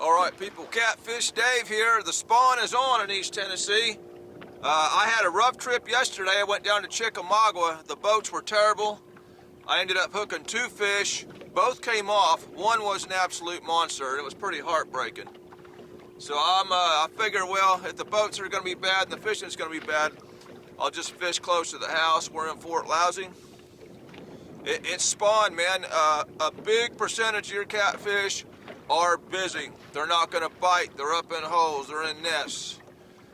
Alright people, Catfish Dave here. The spawn is on in East Tennessee. I had a rough trip yesterday. I went down to Chickamauga. The boats were terrible. I ended up hooking 2 fish. Both came off. One was an absolute monster. It was pretty heartbreaking. So I figure, well, if the boats are going to be bad and the fishing is going to be bad, I'll just fish close to the house. We're in Fort Lousy. It's spawn, man. A big percentage of your catfish are busy. They're not going to bite. They're up in holes. They're in nests.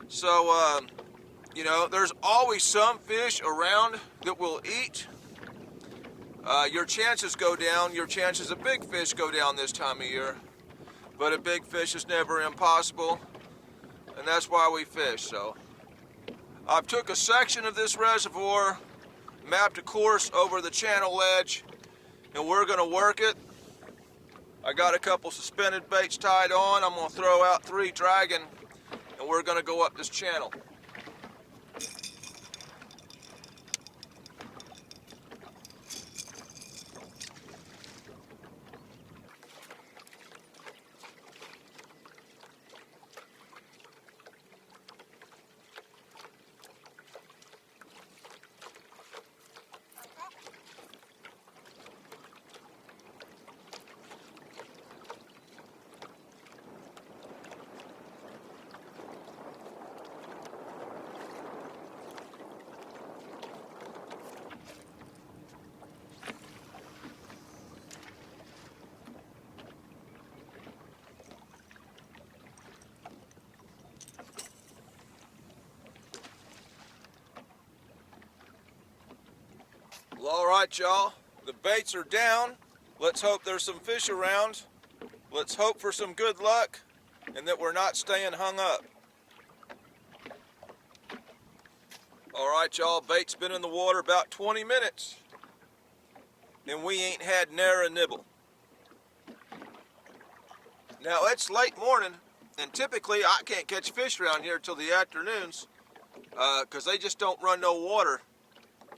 So, you know, there's always some fish around that will eat. Your chances go down. Your chances of big fish go down this time of year. But a big fish is never impossible. And that's why we fish. So, I've took a section of this reservoir, mapped a course over the channel ledge, and we're going to work it. I got a couple suspended baits tied on. I'm going to throw out 3 dragon, and we're going to go up this channel. Well, all right, y'all. The baits are down. Let's hope there's some fish around. Let's hope for some good luck and that we're not staying hung up. All right, y'all. Bait's been in the water about 20 minutes, and we ain't had ne'er a nibble. Now, it's late morning, and typically I can't catch fish around here till the afternoons because they just don't run no water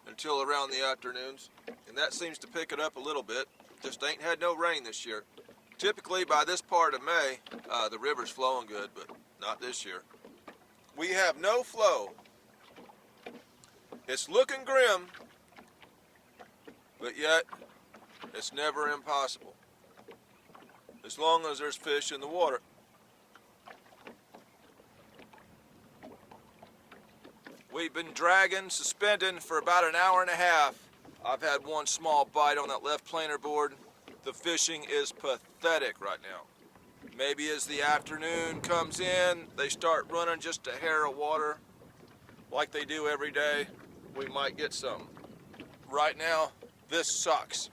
until around the afternoons, and that seems to pick it up a little bit. Just ain't had no rain this year. Typically by this part of May, the river's flowing good, but not this year. We have no flow. It's looking grim, but yet it's never impossible, as long as there's fish in the water. We've been dragging, suspending for about an hour and a half. I've had one small bite on that left planer board. The fishing is pathetic right now. Maybe as the afternoon comes in, they start running just a hair of water like they do every day. We might get some. Right now, this sucks.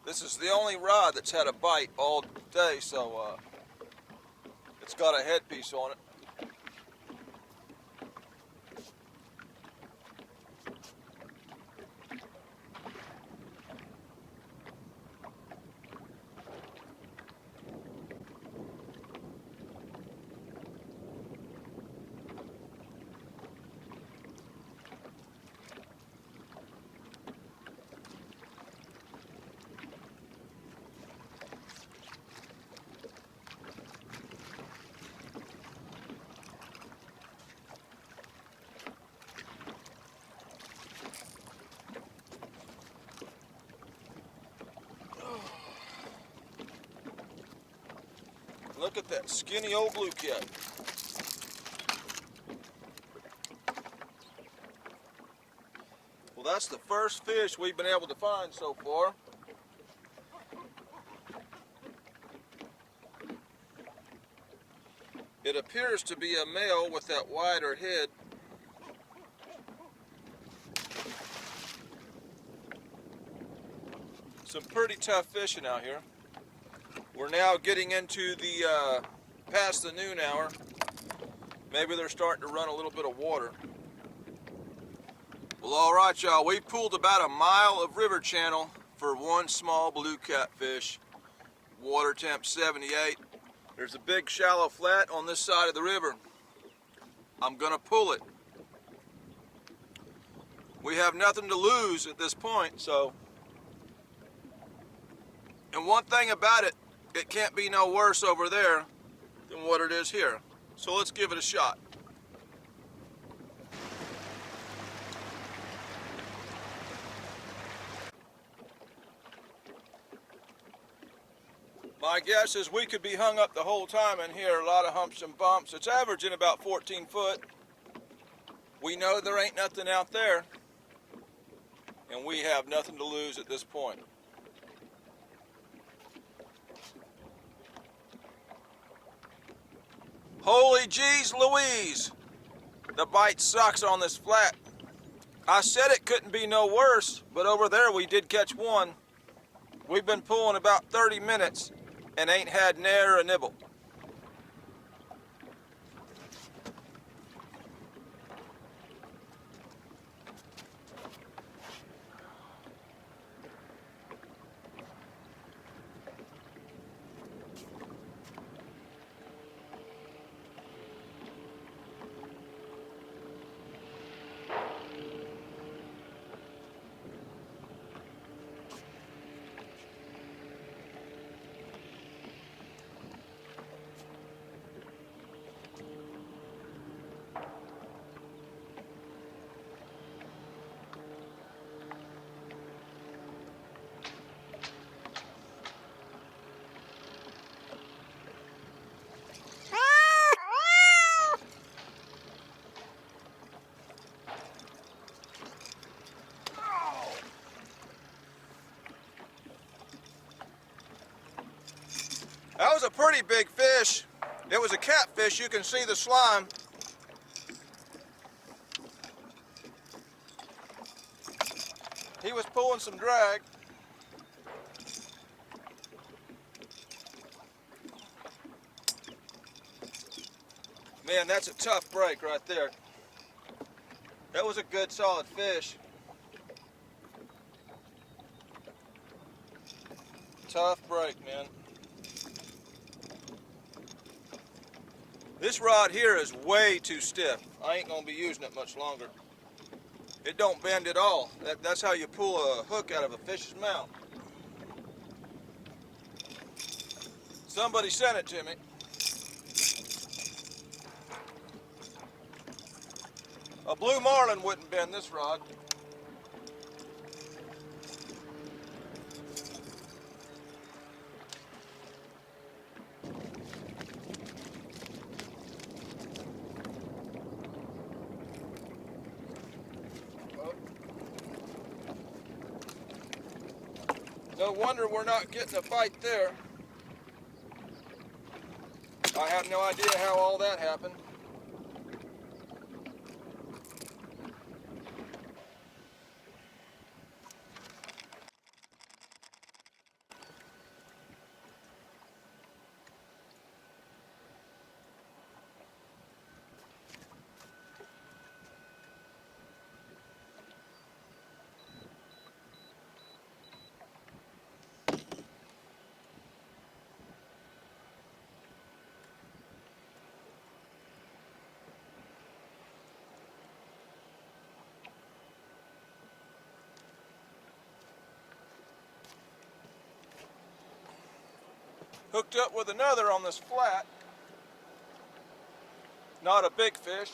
This is the only rod that's had a bite all day, so it's got a headpiece on it. Look at that skinny old blue cat. Well, that's the first fish we've been able to find so far. It appears to be a male with that wider head. Some pretty tough fishing out here. We're now getting into the past the noon hour. Maybe they're starting to run a little bit of water. Well, all right, y'all. We pulled about a mile of river channel for one small blue catfish. Water temp 78. There's a big shallow flat on this side of the river. I'm gonna pull it. We have nothing to lose at this point, so. And one thing about it, it can't be no worse over there than what it is here. So let's give it a shot. My guess is we could be hung up the whole time in here, a lot of humps and bumps. It's averaging about 14 foot. We know there ain't nothing out there, and we have nothing to lose at this point. Holy jeez Louise, the bite sucks on this flat. I said it couldn't be no worse, but over there we did catch one. We've been pulling about 30 minutes and ain't had ne'er a nibble. That was a pretty big fish. It was a catfish. You can see the slime. He was pulling some drag. Man, that's a tough break right there. That was a good solid fish. Tough break, man. This rod here is way too stiff. I ain't gonna be using it much longer. It don't bend at all. That's how you pull a hook out of a fish's mouth. Somebody sent it to me. A blue marlin wouldn't bend this rod. No wonder we're not getting a bite there. I have no idea how all that happened. Hooked up with another on this flat. Not a big fish.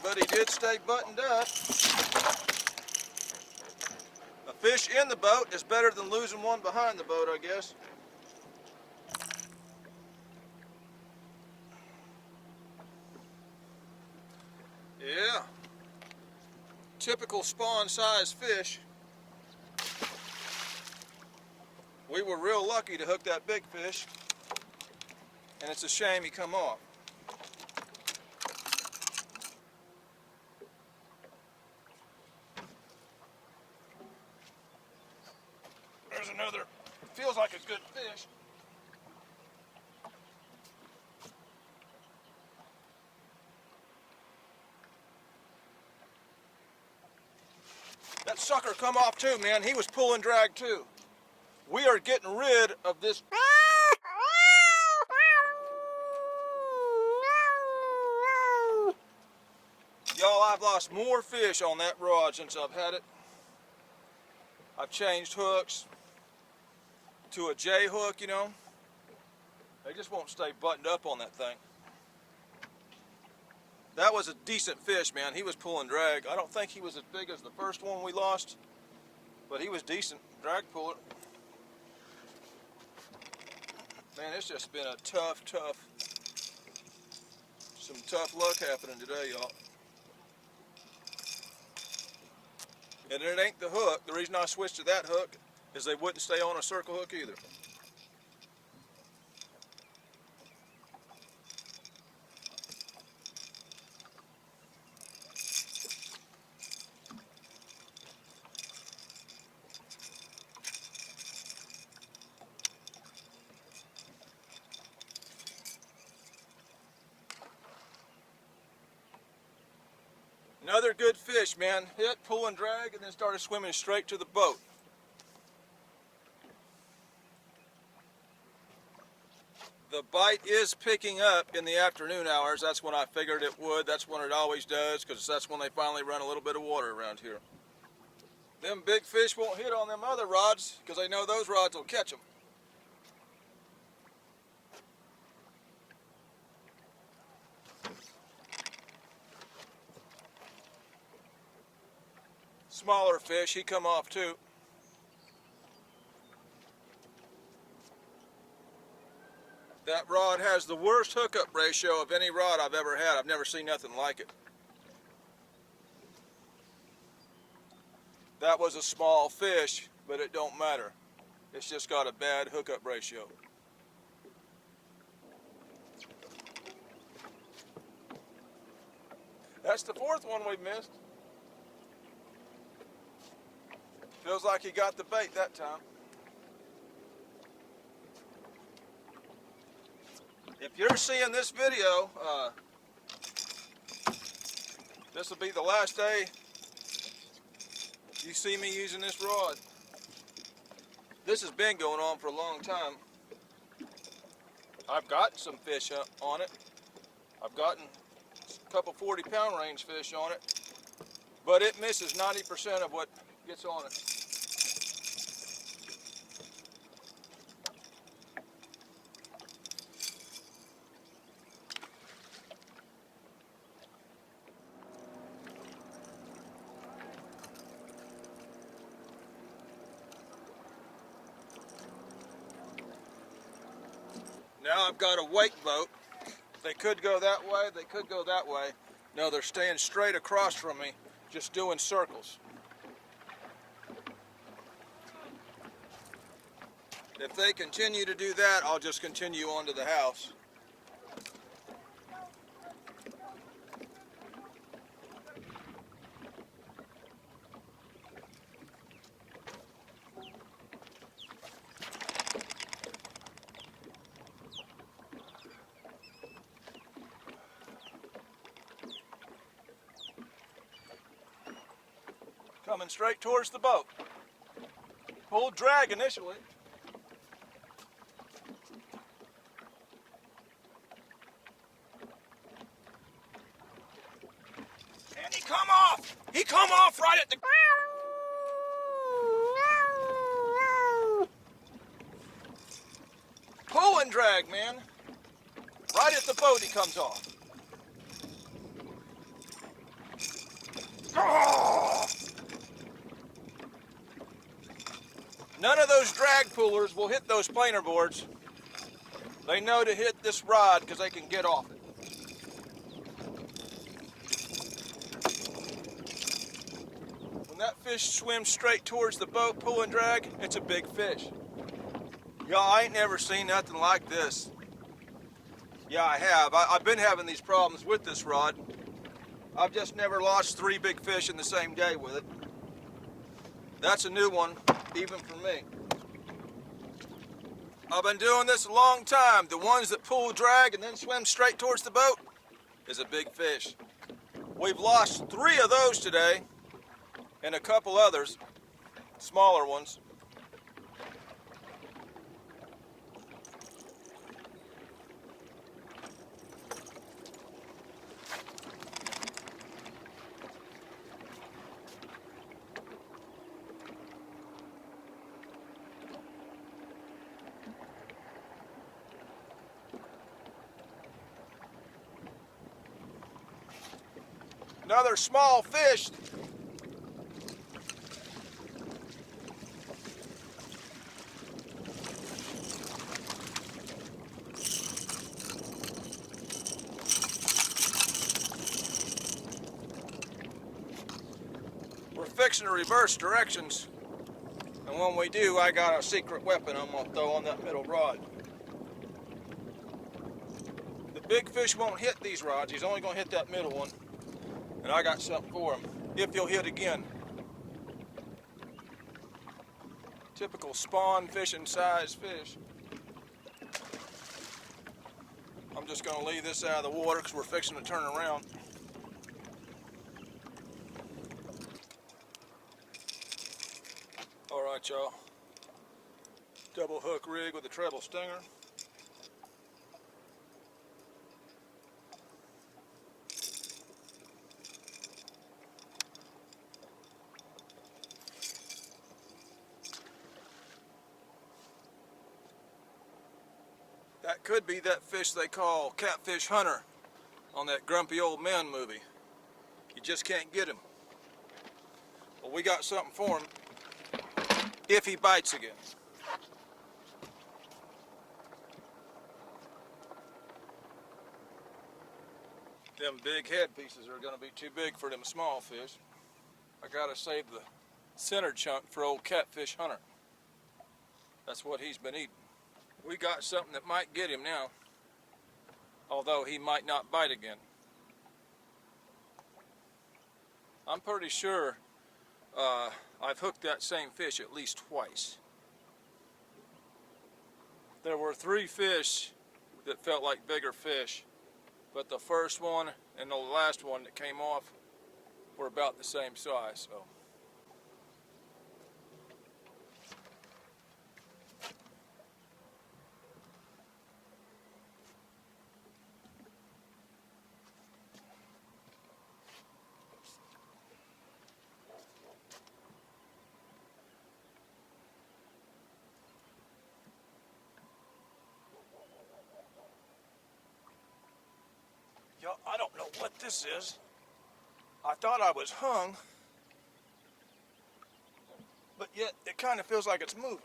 but he did stay buttoned up. A fish in the boat is better than losing one behind the boat, I guess. Yeah. Typical spawn size fish. We were real lucky to hook that big fish, and it's a shame he come off. There's another, feels like a good fish. That sucker come off too, man. He was pulling drag too. We are getting rid of this. Y'all, I've lost more fish on that rod since I've had it. I've changed hooks to a J hook, you know. They just won't stay buttoned up on that thing. That was a decent fish, man. He was pulling drag. I don't think he was as big as the first one we lost, but he was decent drag puller. Man, it's just been a some tough luck happening today, y'all. And it ain't the hook. The reason I switched to that hook is they wouldn't stay on a circle hook either. Another good fish, man. Hit, pull and drag, and then started swimming straight to the boat. The bite is picking up in the afternoon hours. That's when I figured it would. That's when it always does, because that's when they finally run a little bit of water around here. Them big fish won't hit on them other rods, because they know those rods will catch them. Smaller fish, he come off too. That rod has the worst hookup ratio of any rod I've ever had. I've never seen nothing like it. That was a small fish, but it don't matter. It's just got a bad hookup ratio. That's the fourth one we missed. Feels like he got the bait that time. If you're seeing this video, this will be the last day you see me using this rod. This has been going on for a long time. I've gotten some fish on it. I've gotten a couple 40-pound range fish on it, but it misses 90% of what gets on it. Now I've got a wake boat. They could go that way, they could go that way. No, they're staying straight across from me, just doing circles. If they continue to do that, I'll just continue on to the house. Coming straight towards the boat. Pulled drag initially. And he come off! He come off right at the... Pull and drag, man. Right at the boat he comes off. those drag pullers will hit those planer boards, they know to hit this rod because they can get off it. When that fish swims straight towards the boat, pull and drag, it's a big fish. Y'all, I ain't never seen nothing like this. Yeah, I have. I've been having these problems with this rod. I've just never lost 3 big fish in the same day with it. That's a new one, even for me. I've been doing this a long time. The ones that pull, drag, and then swim straight towards the boat is a big fish. We've lost 3 of those today, and a couple others, smaller ones. Another small fish. We're fixing to reverse directions, and when we do, I got a secret weapon I'm gonna throw on that middle rod. The big fish won't hit these rods. He's only gonna hit that middle one. And I got something for him, if he'll hit again. Typical spawn fishing size fish. I'm just gonna leave this out of the water because we're fixing to turn around. All right, y'all. Double hook rig with a treble stinger. That could be that fish they call Catfish Hunter on that Grumpy Old Men movie. You just can't get him. Well, we got something for him if he bites again. Them big head pieces are gonna be too big for them small fish. I gotta save the center chunk for old Catfish Hunter. That's what he's been eating. We got something that might get him now, although he might not bite again. I'm pretty sure I've hooked that same fish at least twice. There were 3 fish that felt like bigger fish, but the first one and the last one that came off were about the same size. So. I don't know what this is. I thought I was hung, but yet it kind of feels like it's moving.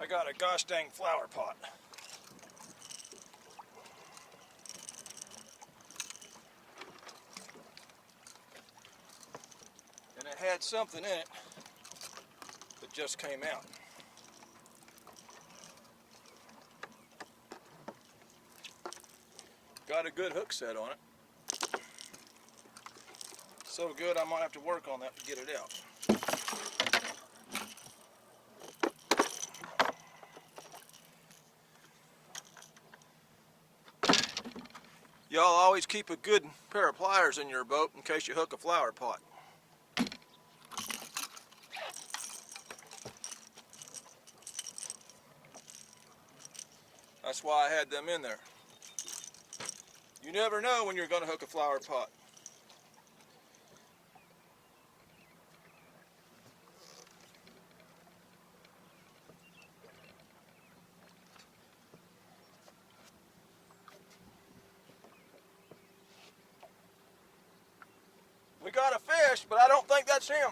I got a gosh dang flower pot. And it had something in it that just came out. Got a good hook set on it. So good I might have to work on that to get it out. Y'all always keep a good pair of pliers in your boat in case you hook a flower pot. That's why I had them in there. You never know when you're going to hook a flower pot. We got a fish, but I don't think that's him.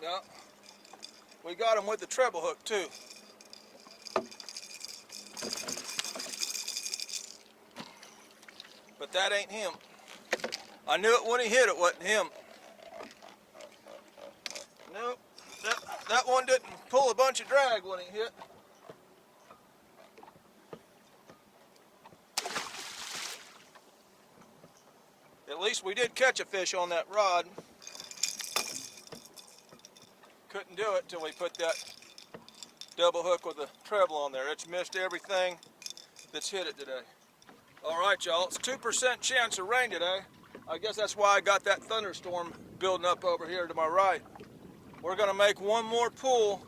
No, we got him with the treble hook too. But that ain't him. I knew it when he hit it wasn't him. Nope, that one didn't pull a bunch of drag when he hit. At least we did catch a fish on that rod. Couldn't do it till we put that double hook with the treble on there. It's missed everything that's hit it today. All right, y'all, it's 2% chance of rain today. I guess that's why I got that thunderstorm building up over here to my right. We're gonna make one more pull,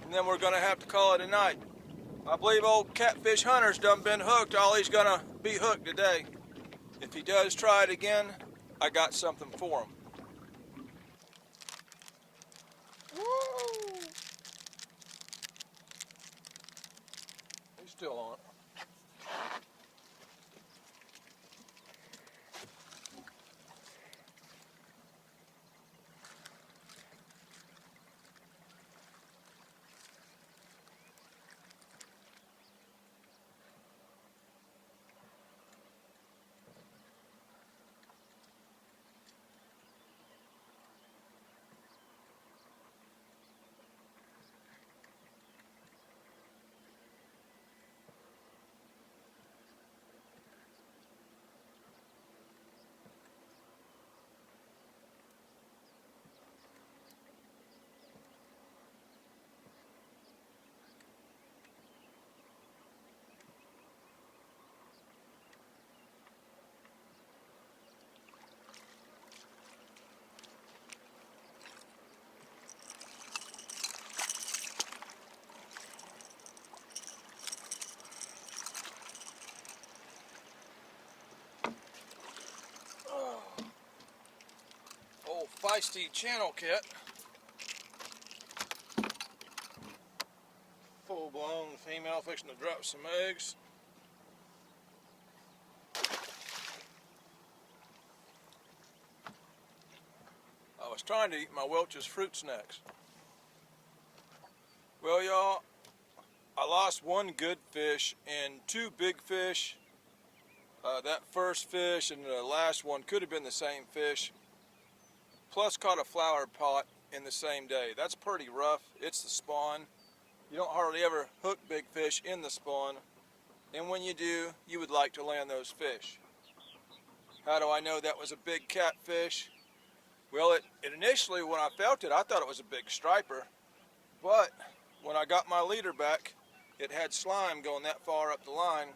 and then we're gonna have to call it a night. I believe old Catfish Hunter's done been hooked. All he's gonna be hooked today. If he does try it again, I got something for him. Woo! He's still on it. Old feisty channel cat. Full blown female fixing to drop some eggs. I was trying to eat my Welch's fruit snacks. Well, y'all, I lost one good fish and two big fish. That first fish and the last one could have been the same fish. Plus caught a flower pot in the same day. That's pretty rough. It's the spawn. You don't hardly ever hook big fish in the spawn. And when you do, you would like to land those fish. How do I know that was a big catfish? Well, it initially, when I felt it, I thought it was a big striper. But when I got my leader back, it had slime going that far up the line.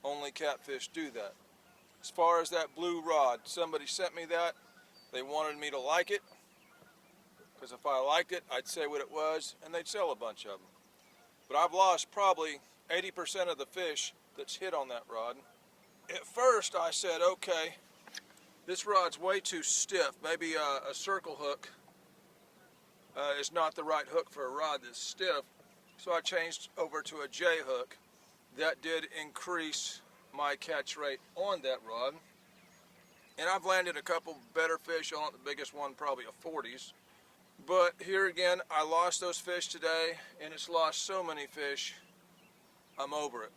Only catfish do that. As far as that blue rod, somebody sent me that. They wanted me to like it, because if I liked it, I'd say what it was, and they'd sell a bunch of them. But I've lost probably 80% of the fish that's hit on that rod. At first, I said, okay, this rod's way too stiff. Maybe a circle hook is not the right hook for a rod that's stiff. So I changed over to a J hook. That did increase my catch rate on that rod. And I've landed a couple better fish on it, the biggest one probably a 40s. But here again, I lost those fish today, and it's lost so many fish, I'm over it.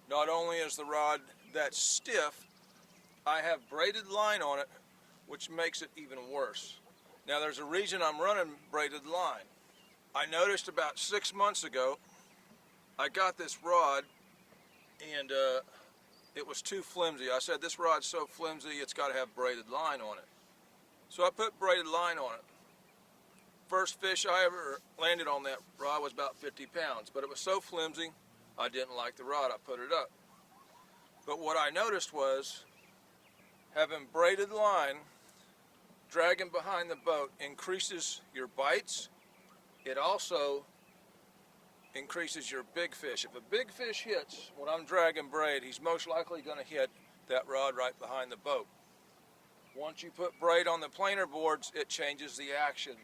Not only is the rod that stiff, I have braided line on it, which makes it even worse. Now there's a reason I'm running braided line. I noticed about 6 months ago, I got this rod, and it was too flimsy. I said, this rod's so flimsy, it's got to have braided line on it. So I put braided line on it. First fish I ever landed on that rod was about 50 pounds, but it was so flimsy, I didn't like the rod. I put it up. But what I noticed was, Having braided line dragging behind the boat increases your bites. It also increases your big fish. If a big fish hits when I'm dragging braid, he's most likely going to hit that rod right behind the boat. Once you put braid on the planer boards, it changes the action.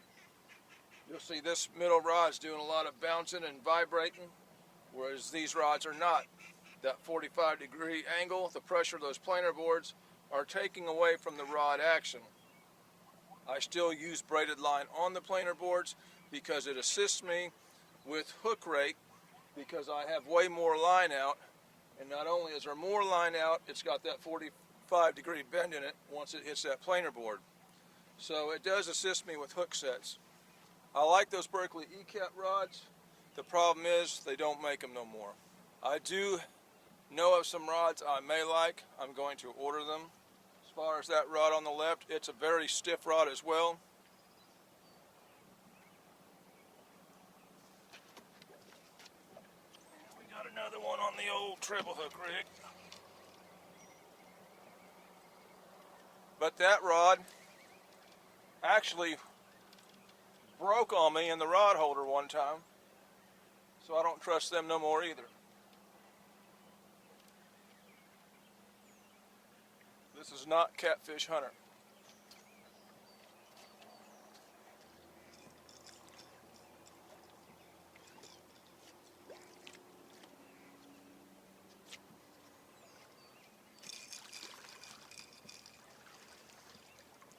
You'll see this middle rod's doing a lot of bouncing and vibrating, whereas these rods are not. That 45-degree angle, the pressure of those planer boards are taking away from the rod action. I still use braided line on the planer boards because it assists me with hook rate, because I have way more line out, and not only is there more line out, it's got that 45-degree bend in it once it hits that planer board. So it does assist me with hook sets. I like those Berkeley E-Cat rods. The problem is they don't make them no more. I do know of some rods I may like. I'm going to order them. As far as that rod on the left, it's a very stiff rod as well. We got another one on the old treble hook rig. But that rod actually broke on me in the rod holder one time, so I don't trust them no more either. This is not Catfish Hunter.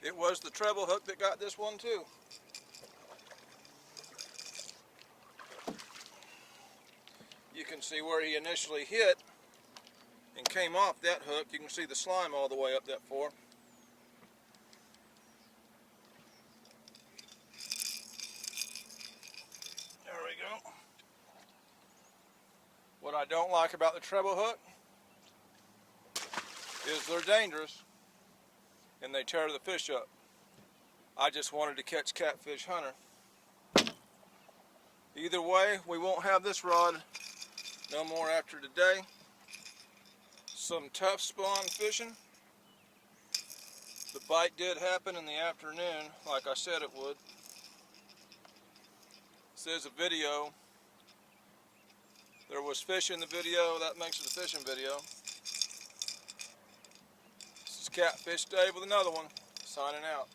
It was the treble hook that got this one too. You can see where he initially hit and came off that hook. You can see the slime all the way up that far. There we go. What I don't like about the treble hook is they're dangerous and they tear the fish up. I just wanted to catch Catfish Hunter. Either way, we won't have this rod no more after today. Some tough spawn fishing. The bite did happen in the afternoon, like I said it would. This is a video. There was fish in the video, that makes it a fishing video. This is Catfish Dave with another one, signing out.